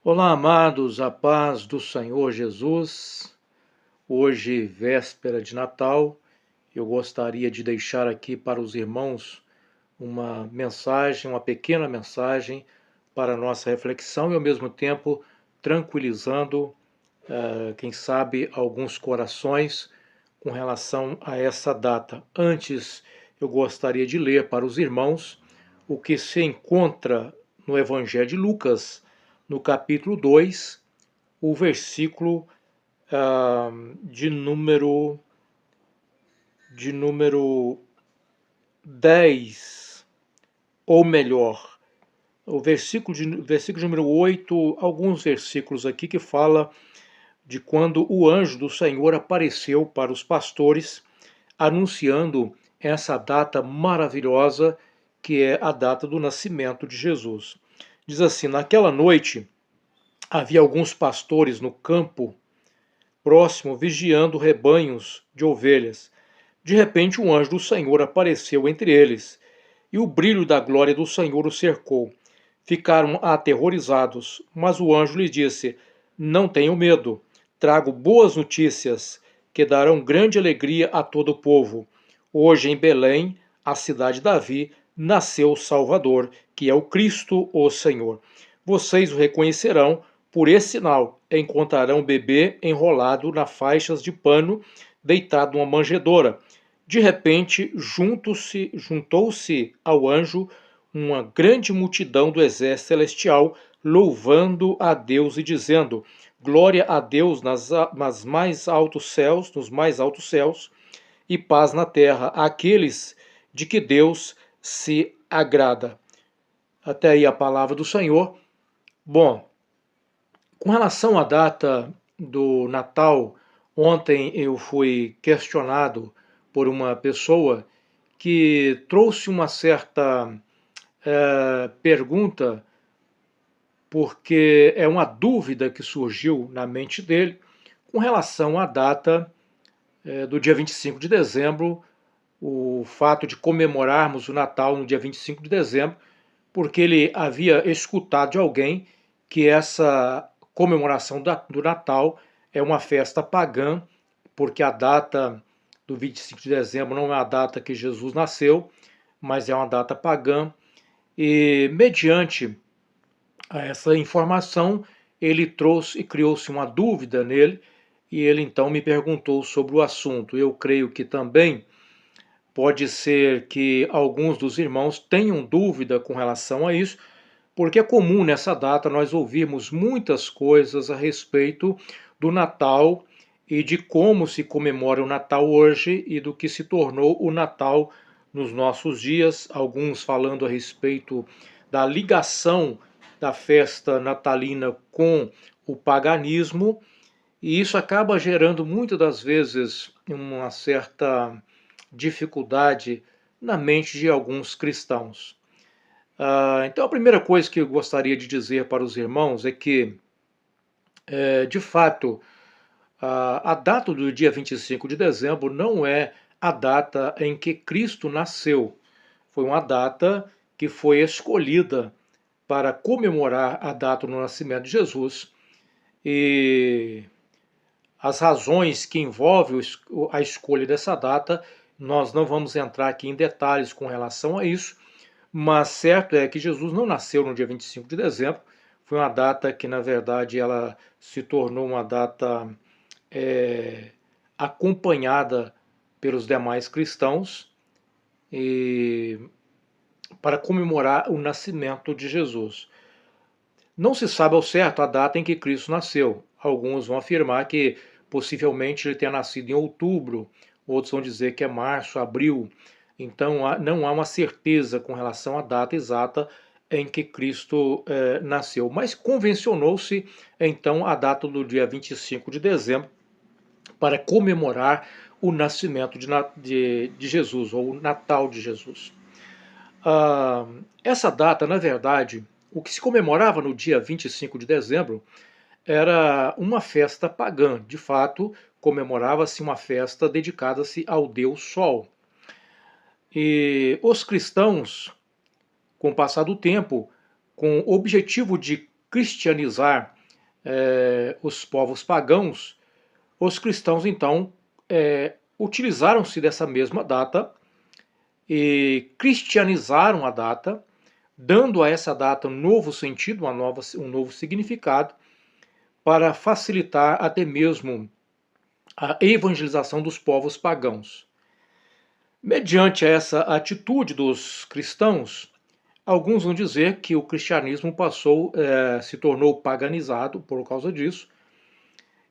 Olá, amados, a paz do Senhor Jesus. Hoje, véspera de Natal, eu gostaria de deixar aqui para os irmãos uma mensagem, uma pequena mensagem para a nossa reflexão e, ao mesmo tempo, tranquilizando, quem sabe, alguns corações com relação a essa data. Antes, eu gostaria de ler para os irmãos o que se encontra no Evangelho de Lucas, no capítulo 2, o versículo de número 10, ou melhor, o versículo número 8, alguns versículos aqui que fala de quando o anjo do Senhor apareceu para os pastores, anunciando essa data maravilhosa que é a data do nascimento de Jesus. Diz assim: naquela noite havia alguns pastores no campo próximo vigiando rebanhos de ovelhas. De repente, um anjo do Senhor apareceu entre eles, e o brilho da glória do Senhor os cercou. Ficaram aterrorizados, mas o anjo lhes disse: Não tenham medo, trago boas notícias que darão grande alegria a todo o povo. Hoje em Belém, a cidade de Davi, nasceu o Salvador, que é o Cristo, o Senhor. Vocês o reconhecerão por esse sinal: encontrarão o bebê enrolado nas faixas de pano, deitado numa manjedoura. De repente, juntou-se ao anjo uma grande multidão do exército celestial, louvando a Deus e dizendo: Glória a Deus nas mais altos céus, nos mais altos céus, e paz na terra àqueles de que Deus se agrada. Até aí a palavra do Senhor. Bom, com relação à data do Natal, ontem eu fui questionado por uma pessoa que trouxe uma certa pergunta, porque é uma dúvida que surgiu na mente dele com relação à data do dia 25 de dezembro, o fato de comemorarmos o Natal no dia 25 de dezembro, porque ele havia escutado de alguém que essa comemoração do Natal é uma festa pagã, porque a data do 25 de dezembro não é a data que Jesus nasceu, mas é uma data pagã. E mediante essa informação, ele trouxe e criou-se uma dúvida nele, e ele então me perguntou sobre o assunto. Eu creio que também pode ser que alguns dos irmãos tenham dúvida com relação a isso, porque é comum nessa data nós ouvirmos muitas coisas a respeito do Natal e de como se comemora o Natal hoje e do que se tornou o Natal nos nossos dias, alguns falando a respeito da ligação da festa natalina com o paganismo, e isso acaba gerando muitas das vezes uma certa dificuldade na mente de alguns cristãos. Então, a primeira coisa que eu gostaria de dizer para os irmãos é que, de fato, a data do dia 25 de dezembro não é a data em que Cristo nasceu. Foi uma data que foi escolhida para comemorar a data do nascimento de Jesus. E as razões que envolvem a escolha dessa data, nós não vamos entrar aqui em detalhes com relação a isso, mas certo é que Jesus não nasceu no dia 25 de dezembro, foi uma data que, na verdade, ela se tornou uma data acompanhada pelos demais cristãos e, para comemorar o nascimento de Jesus. Não se sabe ao certo a data em que Cristo nasceu. Alguns vão afirmar que possivelmente ele tenha nascido em outubro, outros vão dizer que é março, abril. Então não há uma certeza com relação à data exata em que Cristo nasceu. Mas convencionou-se então a data do dia 25 de dezembro para comemorar o nascimento de Jesus, ou o Natal de Jesus. Essa data, na verdade, o que se comemorava no dia 25 de dezembro era uma festa pagã. De fato, comemorava-se uma festa dedicada-se ao Deus Sol. E os cristãos, com o passar do tempo, com o objetivo de cristianizar os povos pagãos, os cristãos então utilizaram-se dessa mesma data e cristianizaram a data, dando a essa data um novo sentido, um novo significado, para facilitar até mesmo a evangelização dos povos pagãos. Mediante essa atitude dos cristãos, alguns vão dizer que o cristianismo se tornou paganizado por causa disso,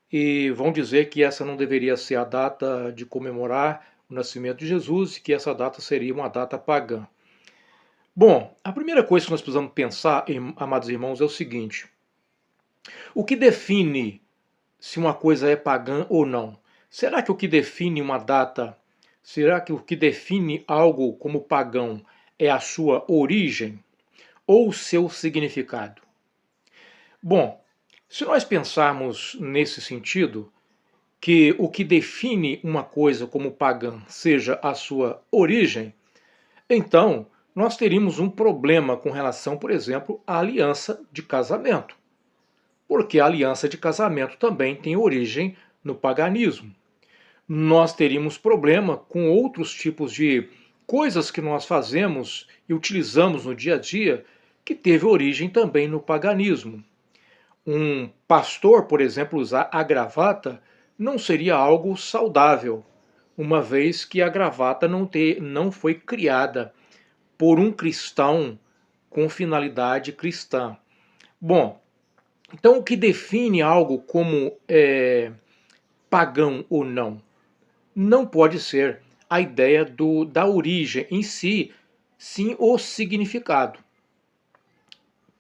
e vão dizer que essa não deveria ser a data de comemorar o nascimento de Jesus e que essa data seria uma data pagã. Bom, a primeira coisa que nós precisamos pensar, amados irmãos, é o seguinte: o que define se uma coisa é pagã ou não? Será que o que define uma data, será que o que define algo como pagão é a sua origem ou o seu significado? Bom, se nós pensarmos nesse sentido, que o que define uma coisa como pagã seja a sua origem, então nós teríamos um problema com relação, por exemplo, à aliança de casamento. Porque a aliança de casamento também tem origem no paganismo. Nós teríamos problema com outros tipos de coisas que nós fazemos e utilizamos no dia a dia que teve origem também no paganismo. Um pastor, por exemplo, usar a gravata não seria algo saudável, uma vez que a gravata não foi criada por um cristão com finalidade cristã. Bom, então o que define algo como pagão ou não? Não pode ser a ideia da origem em si, sim o significado.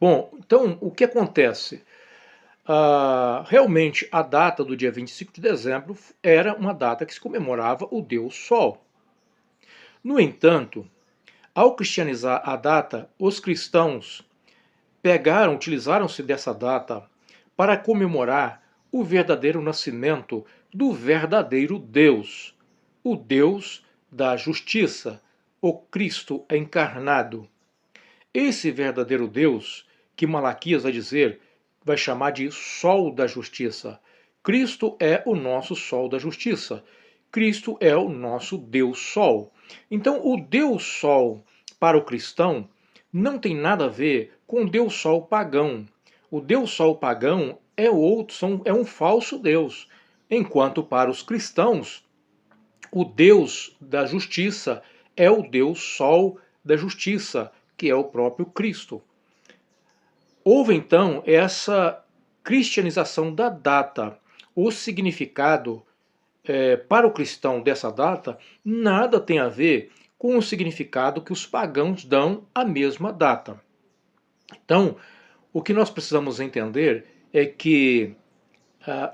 Bom, então o que acontece? Realmente a data do dia 25 de dezembro era uma data que se comemorava o Deus Sol. No entanto, ao cristianizar a data, os cristãos utilizaram-se dessa data para comemorar o verdadeiro nascimento do verdadeiro Deus, o Deus da justiça, o Cristo encarnado. Esse verdadeiro Deus, que Malaquias vai chamar de Sol da Justiça. Cristo é o nosso Sol da Justiça. Cristo é o nosso Deus Sol. Então, o Deus Sol para o cristão não tem nada a ver com o Deus Sol pagão. O Deus Sol pagão é um falso Deus, enquanto para os cristãos o Deus da justiça é o Deus Sol da Justiça, que é o próprio Cristo. Houve então essa cristianização da data. O significado para o cristão dessa data nada tem a ver com o significado que os pagãos dão à mesma data. Então, o que nós precisamos entender é que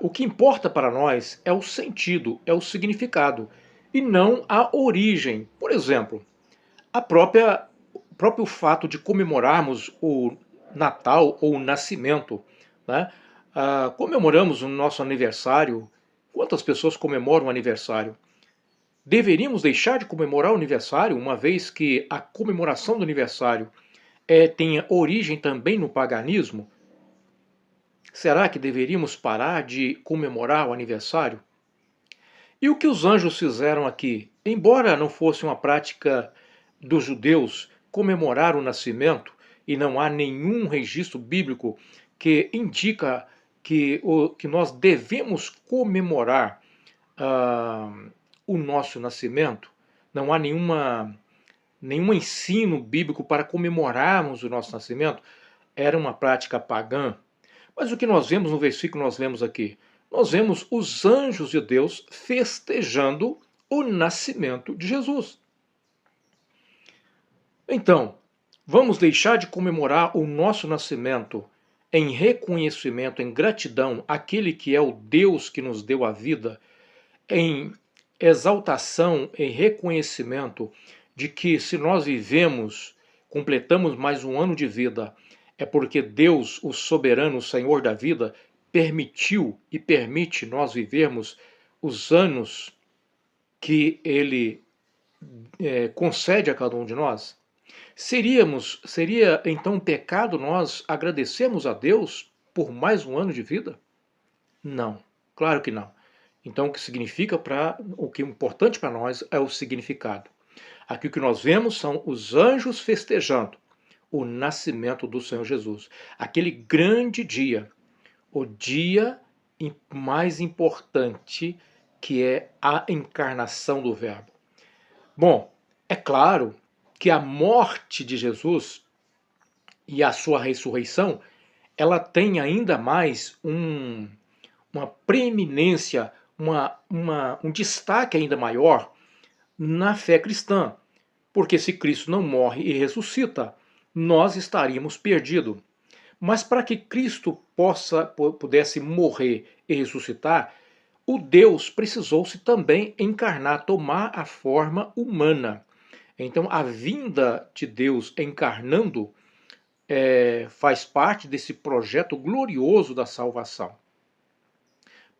o que importa para nós é o sentido, é o significado, e não a origem. Por exemplo, o próprio fato de comemorarmos o Natal ou o Nascimento, né? Comemoramos o nosso aniversário. Quantas pessoas comemoram o aniversário? Deveríamos deixar de comemorar o aniversário, uma vez que a comemoração do aniversário tem origem também no paganismo? Será que deveríamos parar de comemorar o aniversário? E o que os anjos fizeram aqui? Embora não fosse uma prática dos judeus comemorar o nascimento, e não há nenhum registro bíblico que indica que nós devemos comemorar o nosso nascimento, não há nenhum ensino bíblico para comemorarmos o nosso nascimento, era uma prática pagã. Mas o que nós vemos no versículo que nós lemos aqui? Nós vemos os anjos de Deus festejando o nascimento de Jesus. Então, vamos deixar de comemorar o nosso nascimento em reconhecimento, em gratidão àquele que é o Deus que nos deu a vida, em exaltação, em reconhecimento de que se nós completamos mais um ano de vida, é porque Deus, o soberano, o Senhor da vida, permitiu e permite nós vivermos os anos que Ele concede a cada um de nós? Seria então um pecado nós agradecermos a Deus por mais um ano de vida? Não, claro que não. Então, o que é importante para nós é o significado. Aqui o que nós vemos são os anjos festejando o nascimento do Senhor Jesus. Aquele grande dia, o dia mais importante, que é a encarnação do Verbo. Bom, é claro que a morte de Jesus e a sua ressurreição, ela tem ainda mais uma preeminência, um destaque ainda maior na fé cristã. Porque se Cristo não morre e ressuscita, nós estaríamos perdidos. Mas para que Cristo pudesse morrer e ressuscitar, o Deus precisou-se também encarnar, tomar a forma humana. Então, a vinda de Deus encarnando faz parte desse projeto glorioso da salvação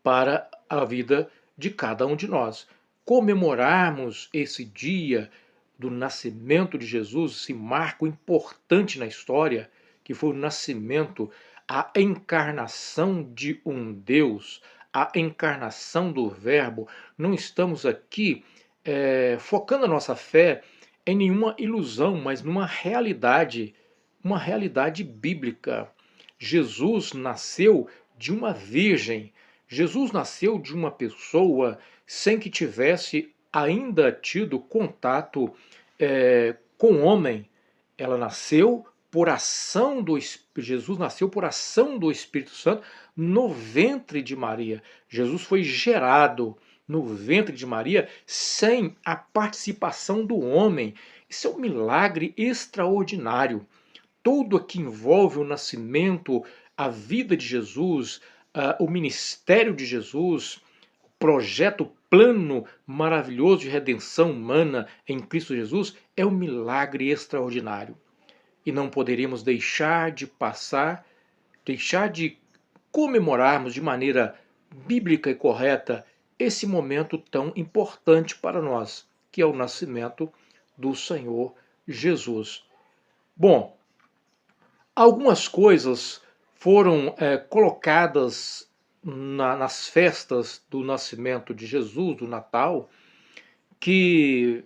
para a vida de cada um de nós. Comemorarmos esse dia do nascimento de Jesus, esse marco importante na história, que foi o nascimento, a encarnação de um Deus, a encarnação do Verbo. Não estamos aqui focando a nossa fé em nenhuma ilusão, mas numa realidade, uma realidade bíblica. Jesus nasceu de uma virgem. Jesus nasceu de uma pessoa sem que tivesse ainda tido contato com o homem. Ela nasceu por ação do Jesus nasceu por ação do Espírito Santo no ventre de Maria. Jesus foi gerado no ventre de Maria sem a participação do homem. Isso é um milagre extraordinário. Tudo que envolve o nascimento, a vida de Jesus, o ministério de Jesus, o projeto, plano maravilhoso de redenção humana em Cristo Jesus é um milagre extraordinário. E não poderíamos deixar de comemorarmos de maneira bíblica e correta esse momento tão importante para nós, que é o nascimento do Senhor Jesus. Bom, algumas coisas foram colocadas nas festas do nascimento de Jesus, do Natal, que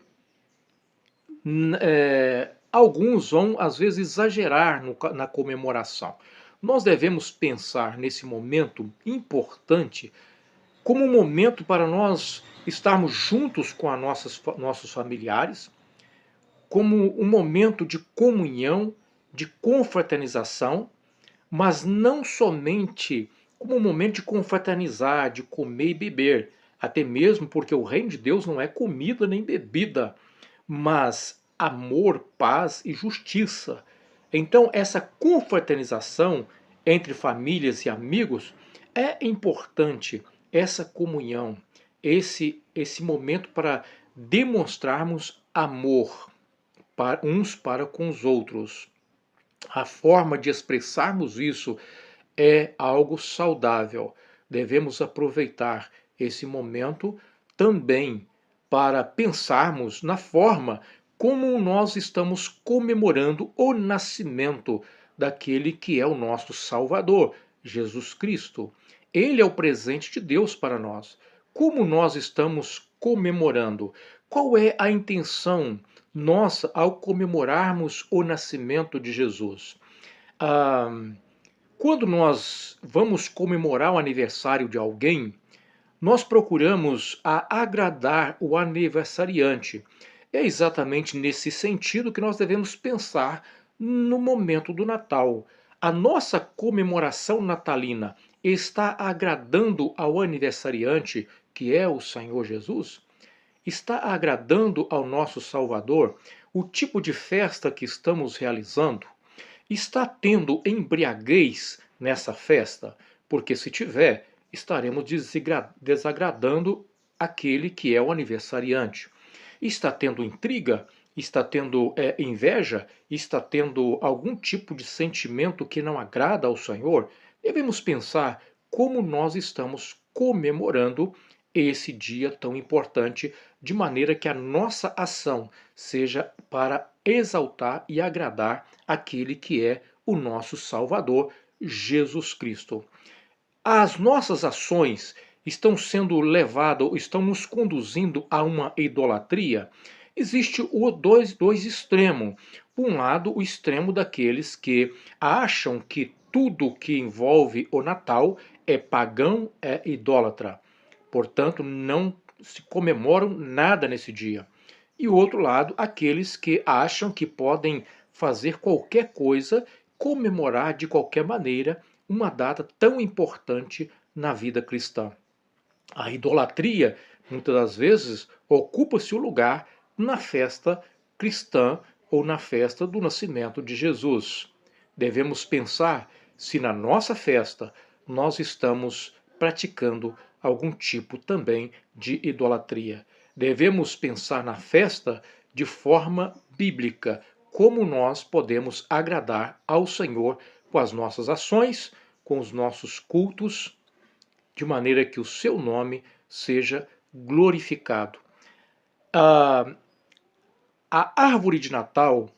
alguns vão às vezes exagerar na comemoração. Nós devemos pensar nesse momento importante como um momento para nós estarmos juntos com nossos familiares, como um momento de comunhão, de confraternização, mas não somente como um momento de confraternizar, de comer e beber, até mesmo porque o reino de Deus não é comida nem bebida, mas amor, paz e justiça. Então, essa confraternização entre famílias e amigos é importante, essa comunhão, esse momento para demonstrarmos amor uns para com os outros. A forma de expressarmos isso é algo saudável. Devemos aproveitar esse momento também para pensarmos na forma como nós estamos comemorando o nascimento daquele que é o nosso Salvador, Jesus Cristo. Ele é o presente de Deus para nós. Como nós estamos comemorando? Qual é a intenção nossa ao comemorarmos o nascimento de Jesus? Quando nós vamos comemorar o aniversário de alguém, nós procuramos agradar o aniversariante. É exatamente nesse sentido que nós devemos pensar no momento do Natal. A nossa comemoração natalina está agradando ao aniversariante, que é o Senhor Jesus? Está agradando ao nosso Salvador? O tipo de festa que estamos realizando? Está tendo embriaguez nessa festa? Porque se tiver, estaremos desagradando aquele que é o aniversariante. Está tendo intriga? Está tendo inveja? Está tendo algum tipo de sentimento que não agrada ao Senhor? Devemos pensar como nós estamos comemorando esse dia tão importante, de maneira que a nossa ação seja para exaltar e agradar aquele que é o nosso Salvador, Jesus Cristo. As nossas ações estão sendo levadas, estão nos conduzindo a uma idolatria? Existe dois extremos. Por um lado, o extremo daqueles que acham que tudo que envolve o Natal é pagão, é idólatra. Portanto, não se comemoram nada nesse dia. E o outro lado, aqueles que acham que podem fazer qualquer coisa, comemorar de qualquer maneira uma data tão importante na vida cristã. A idolatria, muitas das vezes, ocupa-se o lugar na festa cristã ou na festa do nascimento de Jesus. Devemos pensar se na nossa festa nós estamos praticando algum tipo também de idolatria. Devemos pensar na festa de forma bíblica, como nós podemos agradar ao Senhor com as nossas ações, com os nossos cultos, de maneira que o seu nome seja glorificado. A árvore de Natal,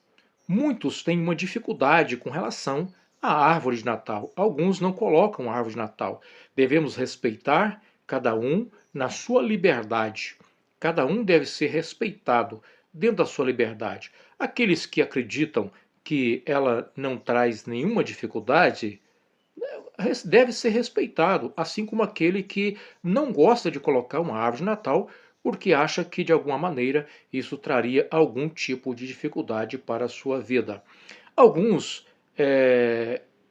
muitos têm uma dificuldade com relação à árvore de Natal. Alguns não colocam árvore de Natal. Devemos respeitar cada um na sua liberdade. Cada um deve ser respeitado dentro da sua liberdade. Aqueles que acreditam que ela não traz nenhuma dificuldade, deve ser respeitado, assim como aquele que não gosta de colocar uma árvore de Natal porque acha que de alguma maneira isso traria algum tipo de dificuldade para a sua vida. Alguns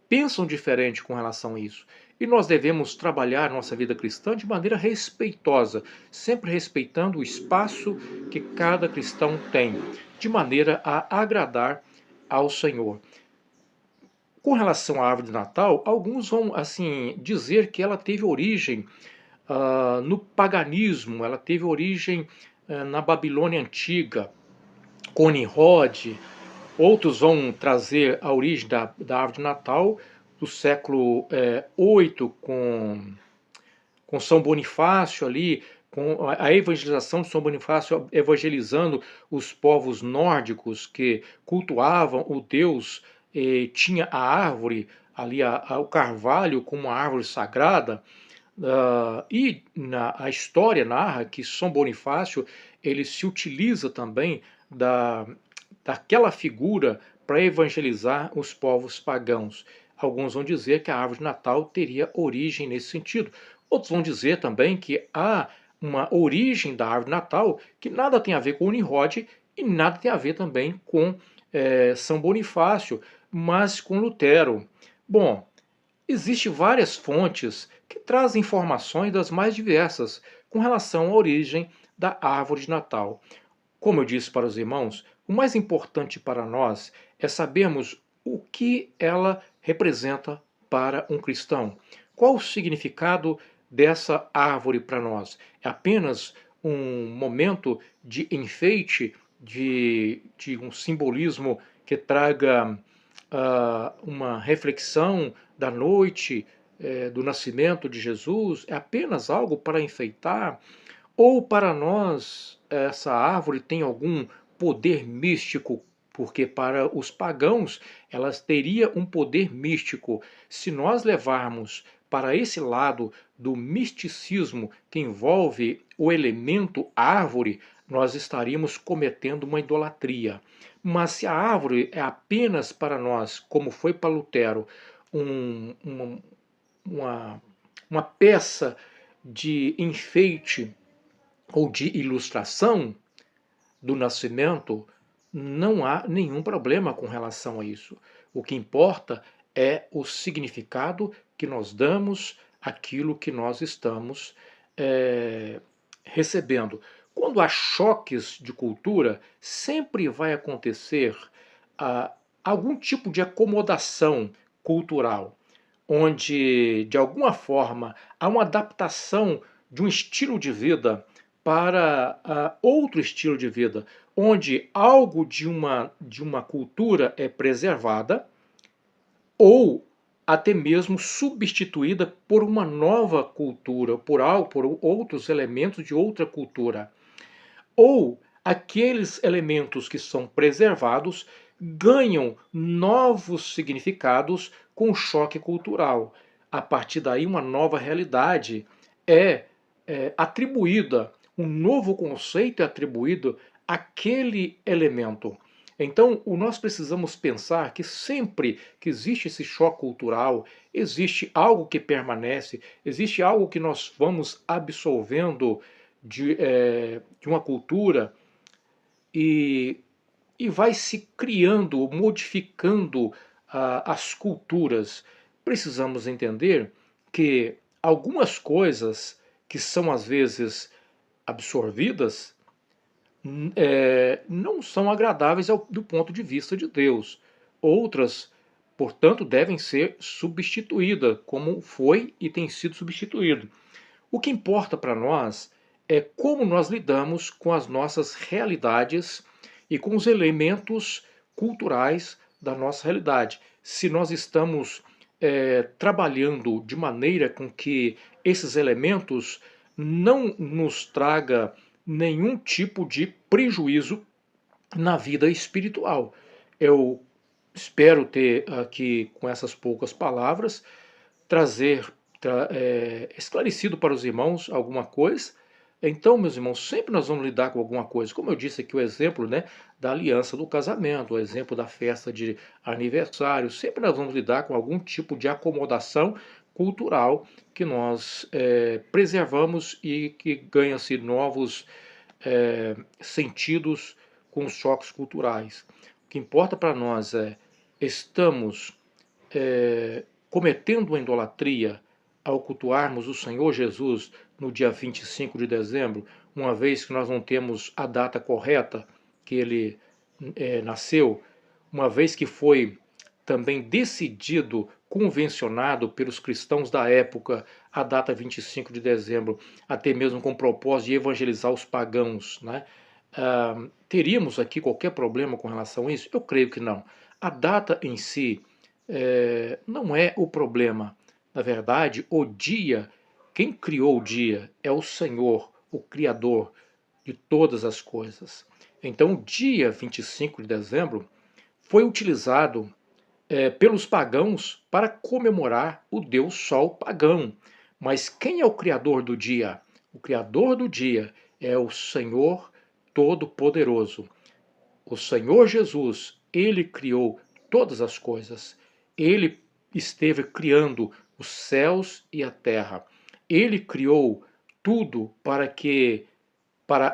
pensam diferente com relação a isso. E nós devemos trabalhar nossa vida cristã de maneira respeitosa, sempre respeitando o espaço que cada cristão tem, de maneira a agradar ao Senhor. Com relação à árvore de Natal, alguns vão assim dizer que ela teve origem no paganismo, ela teve origem na Babilônia Antiga, com Nimrod. Outros vão trazer a origem da árvore de Natal do século VIII, com São Bonifácio ali, com a evangelização de São Bonifácio evangelizando os povos nórdicos que cultuavam o Deus, tinha a árvore ali, o carvalho como uma árvore sagrada. E a história narra que São Bonifácio ele se utiliza também daquela figura para evangelizar os povos pagãos. Alguns vão dizer que a árvore de Natal teria origem nesse sentido. Outros vão dizer também que há uma origem da árvore de Natal que nada tem a ver com o Nimrod e nada tem a ver também com São Bonifácio, mas com Lutero. Bom, existem várias fontes que trazem informações das mais diversas com relação à origem da árvore de Natal. Como eu disse para os irmãos, o mais importante para nós é sabermos o que ela representa para um cristão. Qual o significado dessa árvore para nós? É apenas um momento de enfeite, de um simbolismo que traga uma reflexão da noite, do nascimento de Jesus? É apenas algo para enfeitar? Ou para nós essa árvore tem algum poder místico? Porque para os pagãos elas teria um poder místico. Se nós levarmos para esse lado do misticismo que envolve o elemento árvore, nós estaríamos cometendo uma idolatria. Mas se a árvore é apenas para nós, como foi para Lutero, uma peça de enfeite ou de ilustração do nascimento, não há nenhum problema com relação a isso. O que importa é o significado que nós damos àquilo que nós estamos recebendo. Quando há choques de cultura, sempre vai acontecer algum tipo de acomodação cultural, onde, de alguma forma, há uma adaptação de um estilo de vida para outro estilo de vida, onde algo de uma cultura é preservada ou até mesmo substituída por uma nova cultura, por outros elementos de outra cultura. Ou aqueles elementos que são preservados ganham novos significados com o choque cultural. A partir daí, uma nova realidade é, atribuída, um novo conceito é atribuído àquele elemento. Então, nós precisamos pensar que sempre que existe esse choque cultural, existe algo que permanece, existe algo que nós vamos absorvendo de uma cultura e, e vai se criando, modificando as culturas. Precisamos entender que algumas coisas que são às vezes absorvidas não são agradáveis do ponto de vista de Deus. Outras, portanto, devem ser substituídas, como foi e tem sido substituído. O que importa para nós é como nós lidamos com as nossas realidades e com os elementos culturais da nossa realidade. Se nós estamos trabalhando de maneira com que esses elementos não nos traga nenhum tipo de prejuízo na vida espiritual. Eu espero ter aqui, com essas poucas palavras, trazer esclarecido para os irmãos alguma coisa. Então, meus irmãos, sempre nós vamos lidar com alguma coisa. Como eu disse aqui, o exemplo, né, da aliança do casamento, o exemplo da festa de aniversário, sempre nós vamos lidar com algum tipo de acomodação cultural que nós preservamos e que ganha-se novos sentidos com os choques culturais. O que importa para nós estamos cometendo uma idolatria ao cultuarmos o Senhor Jesus no dia 25 de dezembro, uma vez que nós não temos a data correta que ele nasceu, uma vez que foi também decidido, convencionado pelos cristãos da época, a data 25 de dezembro, até mesmo com o propósito de evangelizar os pagãos, né? Teríamos aqui qualquer problema com relação a isso? Eu creio que não. A data em si não é o problema. Na verdade, o dia, quem criou o dia é o Senhor, o Criador de todas as coisas. Então, o dia 25 de dezembro foi utilizado pelos pagãos para comemorar o Deus Sol pagão. Mas quem é o Criador do dia? O Criador do dia é o Senhor Todo-Poderoso. O Senhor Jesus, ele criou todas as coisas. Ele esteve criando os céus e a terra. Ele criou tudo para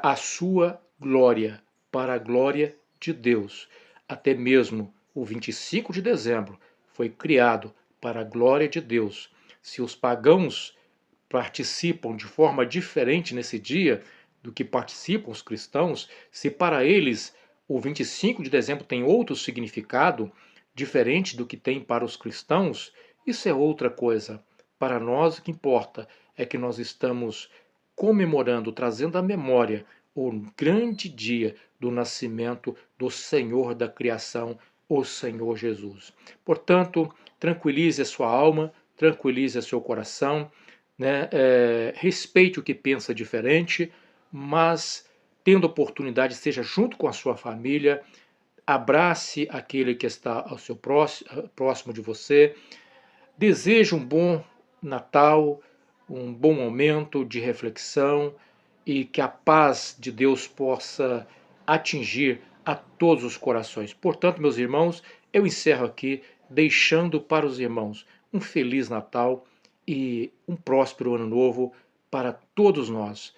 a sua glória, para a glória de Deus. Até mesmo o 25 de dezembro foi criado para a glória de Deus. Se os pagãos participam de forma diferente nesse dia do que participam os cristãos, se para eles o 25 de dezembro tem outro significado diferente do que tem para os cristãos, isso é outra coisa. Para nós, o que importa é que nós estamos comemorando, trazendo à memória o grande dia do nascimento do Senhor da criação, o Senhor Jesus. Portanto, tranquilize a sua alma, tranquilize o seu coração, né? Respeite o que pensa diferente, mas tendo oportunidade, esteja junto com a sua família, abrace aquele que está ao seu próximo de você, deseje um bom Natal, um bom momento de reflexão e que a paz de Deus possa atingir a todos os corações. Portanto, meus irmãos, eu encerro aqui deixando para os irmãos um feliz Natal e um próspero ano novo para todos nós.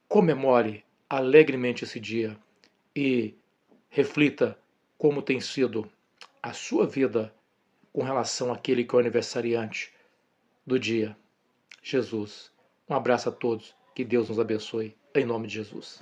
Comemore alegremente esse dia e reflita como tem sido a sua vida com relação àquele que é o aniversariante do dia, Jesus. Um abraço a todos, que Deus nos abençoe, em nome de Jesus.